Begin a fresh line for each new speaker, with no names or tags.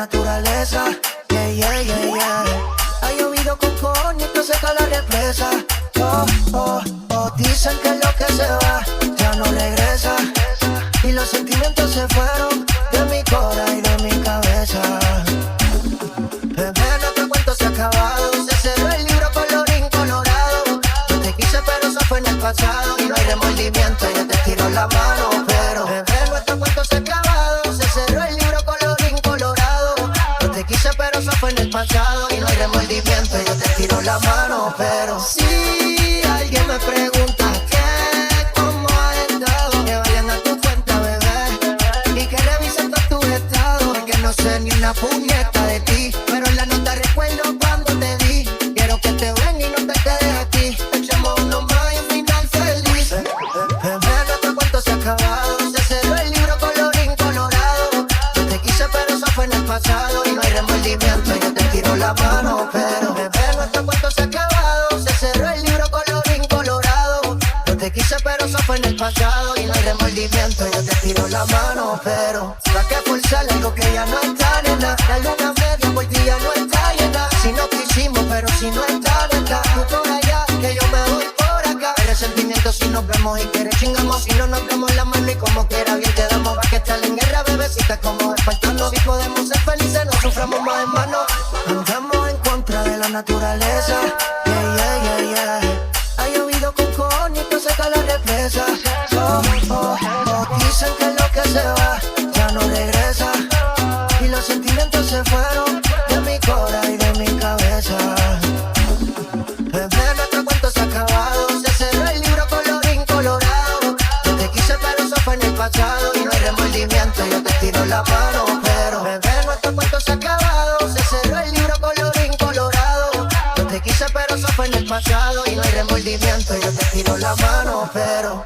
naturaleza. Yeah, yeah, yeah, yeah. Ha llovido con coño y que seca la represa. Oh, oh, oh. Dicen que lo que se va ya no regresa. Y los sentimientos se fueron de mi cora y de mi cabeza. Bebé, nuestro cuento se ha acabado. Se cerró el libro colorín colorado. Yo te quise pero eso fue en el pasado. Y no hay remordimiento, yo te tiro la mano. Pero bebé, nuestro cuento se ha acabado. Se cerró el libro colorín colorado. Yo te quise pero eso fue en el pasado. Y no hay remordimiento, yo te tiro la mano. Pero si alguien me pregunta qué, cómo has estado, que vayan a tu cuenta, bebé, y que revisen todos tus estados. Que no sé ni una puñeta de ti, pero en la nota recuerdo cuando te di. Quiero que te ven y no te quedes aquí. Echemos uno más y un final feliz. Bebé, nuestro cuento se ha acabado. Se cerró el libro colorín colorado. Yo te quise pero eso fue en el pasado. Y no hay remordimiento, yo te tiro la mano. Pero bebé, nuestro cuento se ha acabado. Se cerró el libro colorín colorado. Yo te quise pero eso fue en el pasado. Y no hay remordimiento, yo te tiro la mano. Pero ¿para qué forzar algo que ya no está, nena? La luna media por ti ya no está llena. Si no quisimos pero si no está, no está. Tú por allá, que yo me voy por acá. El resentimiento si nos vemos y quieres chingamos. Si no nos damos la mano y como quiera bien te damos. Va que estar en guerra, bebecita, como despertando. Si podemos ser felices, no suframos más, hermano. Andamos en contra de la naturaleza. Yeah, yeah, yeah, yeah. Ha llovido con coño y que seca la represa. Oh, oh, oh. Dicen que lo que se va ya no regresa. Y los sentimientos se fueron de mi cora y de mi cabeza. Bebé, nuestro cuento se ha acabado. Se cerró el libro colorín colorado. Yo te quise pero eso fue en el pasado. Y no hay remordimiento, yo te tiro la mano. Pero bebé, nuestro cuento se ha acabado. Se cerró el libro colorín colorado. Yo te quise pero eso fue en el pasado. Y no hay remordimiento, yo te tiro la mano. Pero